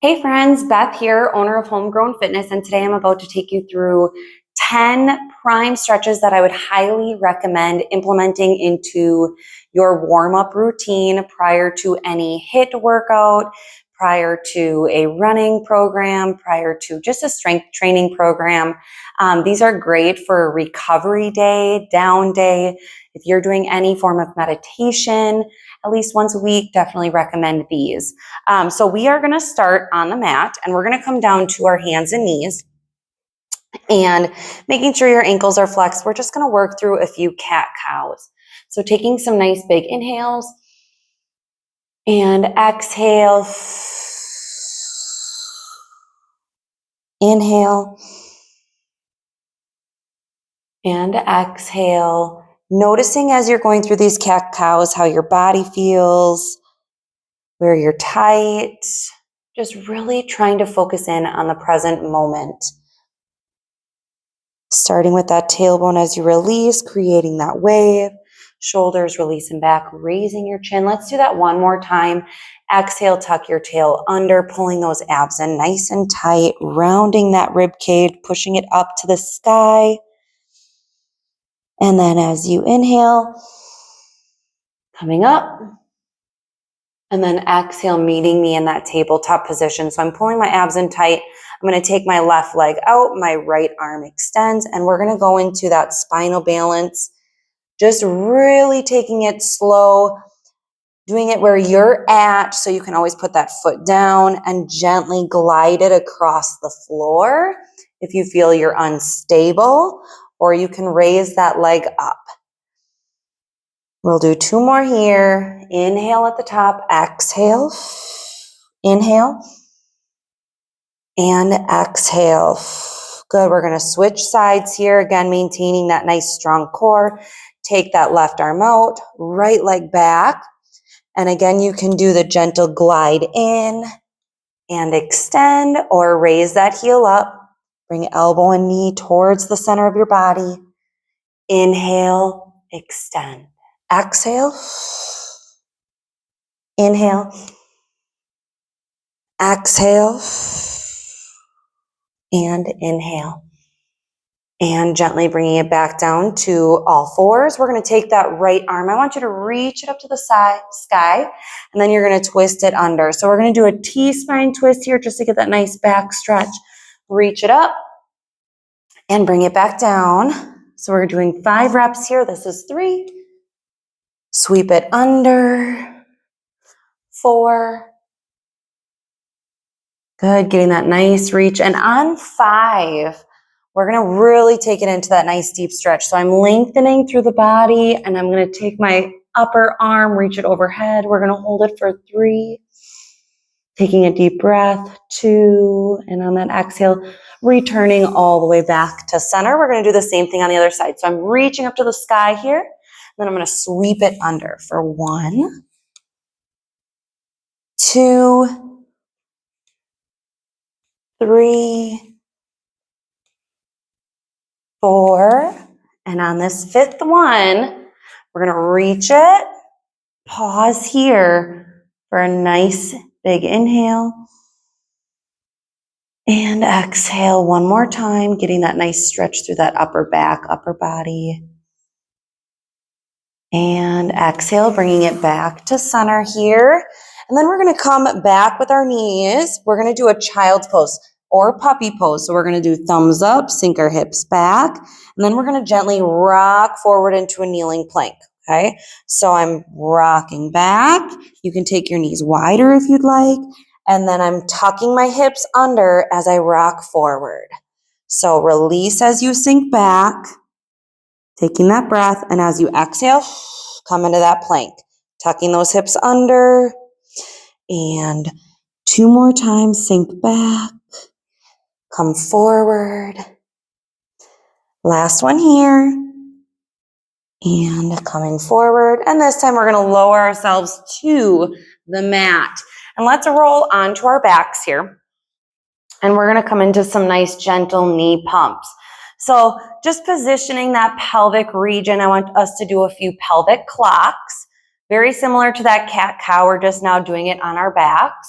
Hey friends, Beth here, owner of Homegrown Fitness, and today I'm about to take you through 10 prime stretches that I would highly recommend implementing into your warm-up routine prior to any HIIT workout, prior to a running program, prior to just a strength training program. These are great for a recovery day, down day. If you're doing any form of meditation, at least once a week, definitely recommend these. So we are going to start on the mat and we're going to come down to our hands and knees and making sure your ankles are flexed. We're just going to work through a few cat cows. So taking some nice big inhales and exhale. Inhale and exhale. Noticing as you're going through these cat cows how your body feels, where you're tight, just really trying to focus in on the present moment. Starting with that tailbone as you release, creating that wave, shoulders releasing back, raising your chin. Let's do that one more time. Exhale, tuck your tail under, pulling those abs in nice and tight, rounding that rib cage, pushing it up to the sky. And then as you inhale, coming up, and then exhale, meeting me in that tabletop position. So I'm pulling my abs in tight. I'm going to take my left leg out, my right arm extends, and we're going to go into that spinal balance. Just really taking it slow, doing it where you're at, so you can always put that foot down and gently glide it across the floor if you feel you're unstable, or you can raise that leg up. We'll do two more here. Inhale at the top, exhale, inhale, and exhale. Good, we're gonna switch sides here, again, maintaining that nice strong core. Take that left arm out, right leg back. And again, you can do the gentle glide in and extend, or raise that heel up. Bring elbow and knee towards the center of your body. Inhale, extend. Exhale, inhale, exhale, and inhale. And gently bringing it back down to all fours. We're going to take that right arm. I want you to reach it up to the sky, and then you're going to twist it under. So we're going to do a T-spine twist here just to get that nice back stretch. Reach it up and bring it back down. So we're doing 5 reps here. This is 3. Sweep it under. 4. Good, getting that nice reach. And on 5, we're going to really take it into that nice deep stretch. So I'm lengthening through the body, and I'm going to take my upper arm, reach it overhead. We're going to hold it for 3. Taking a deep breath, 2. And on that exhale, returning all the way back to center. We're going to do the same thing on the other side. So I'm reaching up to the sky here. Then I'm going to sweep it under for 1, 2, 3, 4, and on this 5th one, we're going to reach it, pause here for a nice big inhale, and exhale one more time, getting that nice stretch through that upper back, upper body. And exhale, bringing it back to center here. And then we're going to come back with our knees. We're going to do a child's pose or puppy pose. So we're going to do thumbs up, sink our hips back, and then we're going to gently rock forward into a kneeling plank. Okay, so I'm rocking back. You can take your knees wider if you'd like. And then I'm tucking my hips under as I rock forward. So release as you sink back, taking that breath. And as you exhale, come into that plank, tucking those hips under. And 2 more times, sink back, come forward. Last one here. And coming forward. And this time we're going to lower ourselves to the mat. And let's roll onto our backs here. And we're going to come into some nice gentle knee pumps. So just positioning that pelvic region, I want us to do a few pelvic clocks. Very similar to that cat-cow. We're just now doing it on our backs.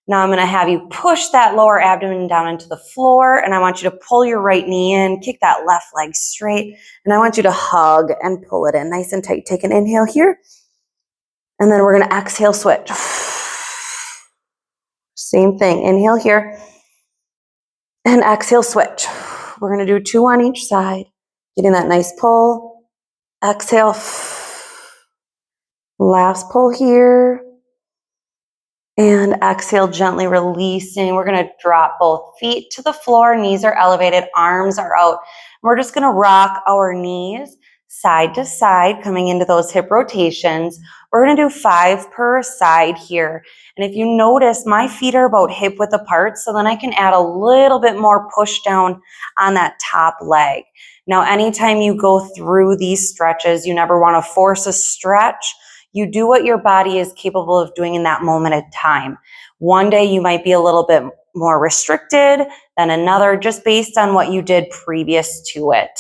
Now I'm going to have you push that lower abdomen down into the floor, and I want you to pull your right knee in, kick that left leg straight, and I want you to hug and pull it in nice and tight. Take an inhale here, and then we're going to exhale, switch. Same thing, inhale here, and exhale, switch. We're going to do 2 on each side, getting that nice pull. Exhale, last pull here. And exhale, gently releasing. We're going to drop both feet to the floor. Knees are elevated, arms are out. We're just going to rock our knees side to side, coming into those hip rotations. We're going to do 5 per side here. And if you notice, my feet are about hip width apart, so then I can add a little bit more push down on that top leg. Now, anytime you go through these stretches, you never want to force a stretch. You do what your body is capable of doing in that moment of time. One day you might be a little bit more restricted than another, just based on what you did previous to it.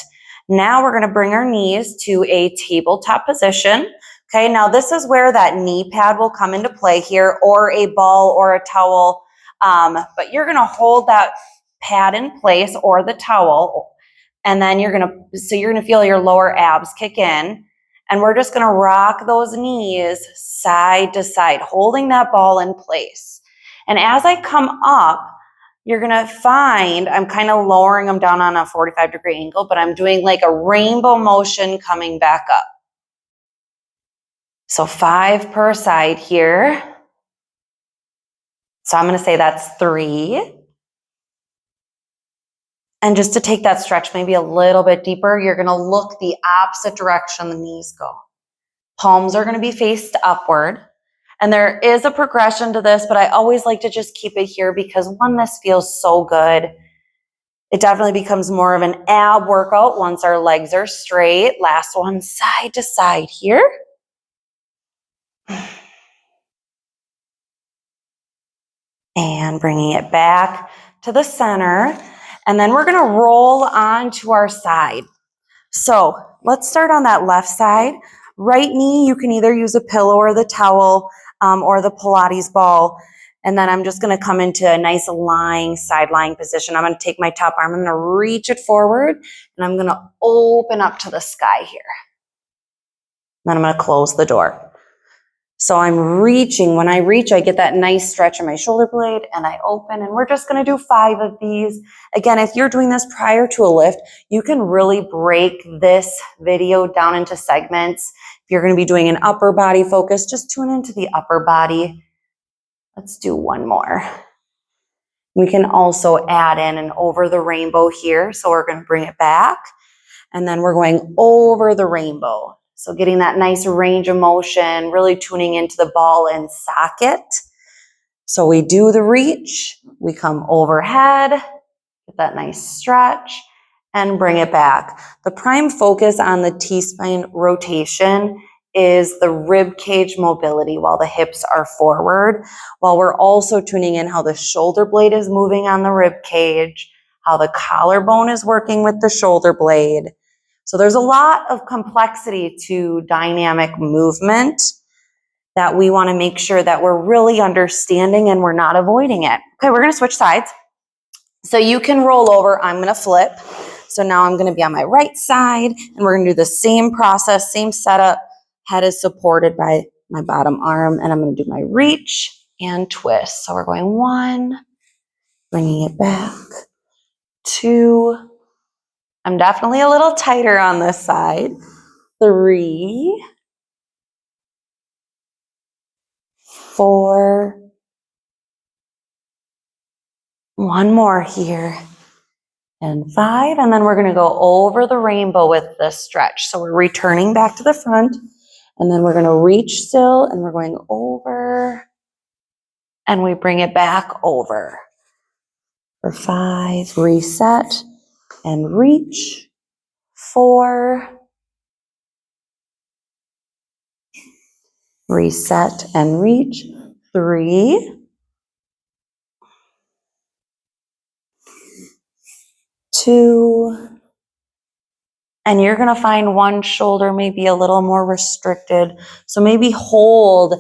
Now we're going to bring our knees to a tabletop position. Okay, now this is where that knee pad will come into play here, or a ball or a towel. But you're going to hold that pad in place, or the towel, and then you're going to feel your lower abs kick in. And we're just going to rock those knees side to side, holding that ball in place. And as I come up, you're going to find I'm kind of lowering them down on a 45-degree angle, but I'm doing like a rainbow motion coming back up. So 5 per side here. So I'm going to say that's 3. And just to take that stretch maybe a little bit deeper, you're going to look the opposite direction the knees go. Palms are going to be faced upward. And there is a progression to this, but I always like to just keep it here because one, this feels so good. It definitely becomes more of an ab workout once our legs are straight. Last one, side to side here. And bringing it back to the center. And then we're going to roll onto our side. So let's start on that left side. Right knee, you can either use a pillow or the towel or the Pilates ball. And then I'm just going to come into a nice lying, side lying position. I'm going to take my top arm, I'm going to reach it forward, and I'm going to open up to the sky here. Then I'm going to close the door. So I'm reaching. When I reach, I get that nice stretch in my shoulder blade, and I open, and we're just going to do 5 of these. Again, if you're doing this prior to a lift, you can really break this video down into segments. If you're going to be doing an upper body focus, just tune into the upper body. Let's do 1 more. We can also add in an over the rainbow here. So we're going to bring it back, and then we're going over the rainbow. So getting that nice range of motion, really tuning into the ball and socket. So we do the reach, we come overhead, get that nice stretch, and bring it back. The prime focus on the T-spine rotation is the rib cage mobility while the hips are forward, while we're also tuning in how the shoulder blade is moving on the rib cage, how the collarbone is working with the shoulder blade. So there's a lot of complexity to dynamic movement that we want to make sure that we're really understanding and we're not avoiding it. Okay, we're going to switch sides. So you can roll over. I'm going to flip. So now I'm going to be on my right side, and we're going to do the same process, same setup. Head is supported by my bottom arm, and I'm going to do my reach and twist. So we're going 1, bringing it back, 2. I'm definitely a little tighter on this side. 3, 4, 1 more here, and 5. And then we're going to go over the rainbow with this stretch. So we're returning back to the front, and then we're going to reach still, and we're going over, and we bring it back over. For 5, reset and reach. 4, reset and reach. 3, 2, and you're going to find one shoulder maybe a little more restricted. So maybe hold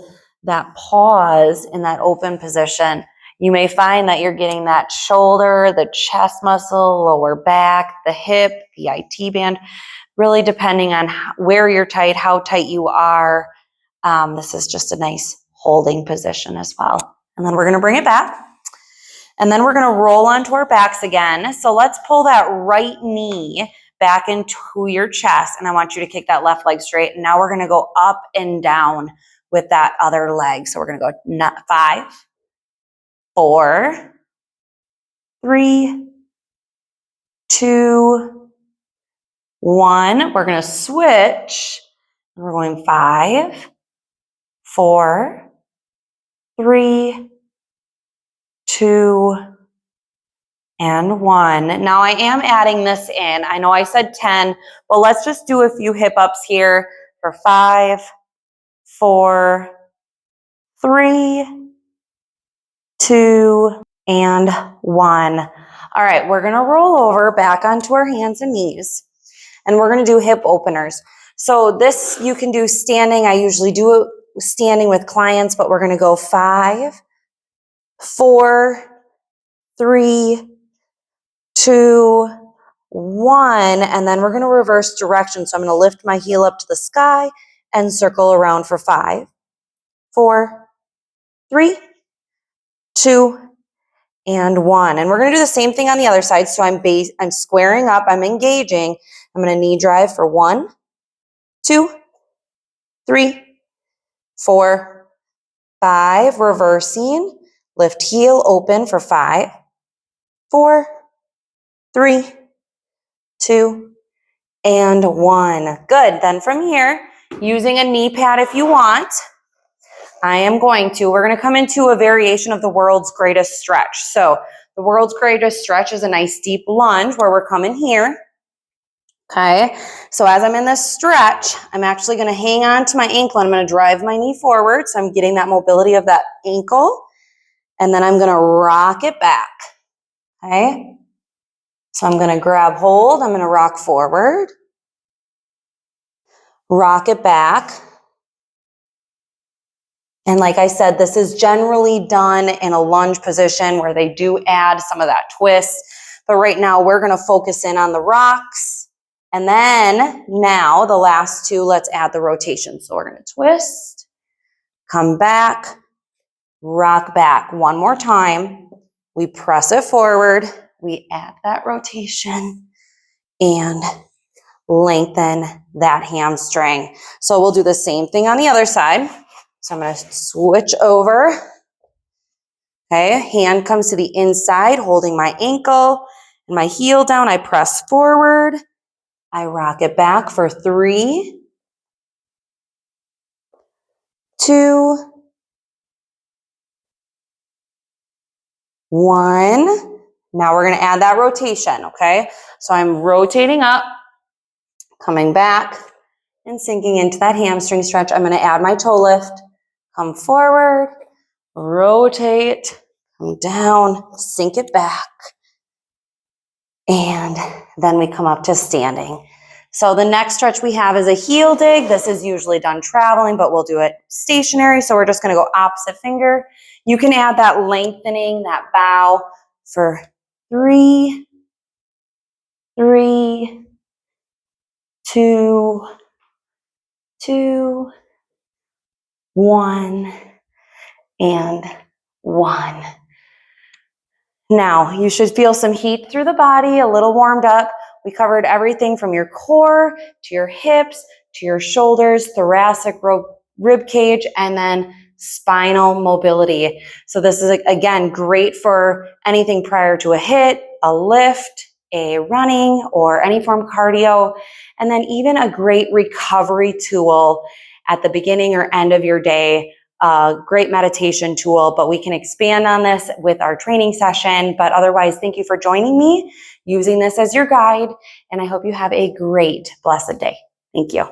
that pause in that open position. You may find that you're getting that shoulder, the chest muscle, lower back, the hip, the IT band, really depending on where you're tight, how tight you are. This is just a nice holding position as well. And then we're going to bring it back. And then we're going to roll onto our backs again. So let's pull that right knee back into your chest. And I want you to kick that left leg straight. And now we're going to go up and down with that other leg. So we're going to go 5, 4, 3, 2, 1. We're going to switch. We're going 5, 4, 3, 2, and 1. Now I am adding this in. I know I said 10, but let's just do a few hip ups here for 5, 4, 3, 2, and 1. All right, we're going to roll over back onto our hands and knees, and we're going to do hip openers. So this you can do standing. I usually do it standing with clients, but we're going to go 5, 4, 3, 2, 1, and then we're going to reverse direction. So I'm going to lift my heel up to the sky and circle around for 5, 4, 3, 2, and 1. And we're going to do the same thing on the other side. So I'm squaring up, I'm engaging. I'm going to knee drive for 1, 2, 3, 4, 5, reversing, lift heel open for 5, 4, 3, 2, and 1. Good. Then from here, using a knee pad if you want, we're going to come into a variation of the world's greatest stretch. So the world's greatest stretch is a nice deep lunge where we're coming here. Okay. So as I'm in this stretch, I'm actually going to hang on to my ankle. I'm going to drive my knee forward. So I'm getting that mobility of that ankle. And then I'm going to rock it back. Okay. So I'm going to grab hold. I'm going to rock forward. Rock it back. And like I said, this is generally done in a lunge position where they do add some of that twist. But right now we're going to focus in on the rocks. And then now the last two, let's add the rotation. So we're going to twist, come back, rock back. One more time. We press it forward. We add that rotation and lengthen that hamstring. So we'll do the same thing on the other side. So I'm going to switch over. Okay, hand comes to the inside, holding my ankle and my heel down. I press forward. I rock it back for 3, 2, 1. Now we're going to add that rotation, okay? So I'm rotating up, coming back, and sinking into that hamstring stretch. I'm going to add my toe lift. Come forward, rotate, come down, sink it back. And then we come up to standing. So the next stretch we have is a heel dig. This is usually done traveling, but we'll do it stationary. So we're just going to go opposite finger. You can add that lengthening, that bow for 3, 3, 2, 2, 1, and 1. Now, you should feel some heat through the body, a little warmed up. We covered everything from your core to your hips to your shoulders, thoracic rib cage, and then spinal mobility. So this is, again, great for anything prior to a hit, a lift, a running, or any form of cardio, and then even a great recovery tool at the beginning or end of your day. A great meditation tool, but we can expand on this with our training session. But otherwise, thank you for joining me, using this as your guide, and I hope you have a great, blessed day. Thank you.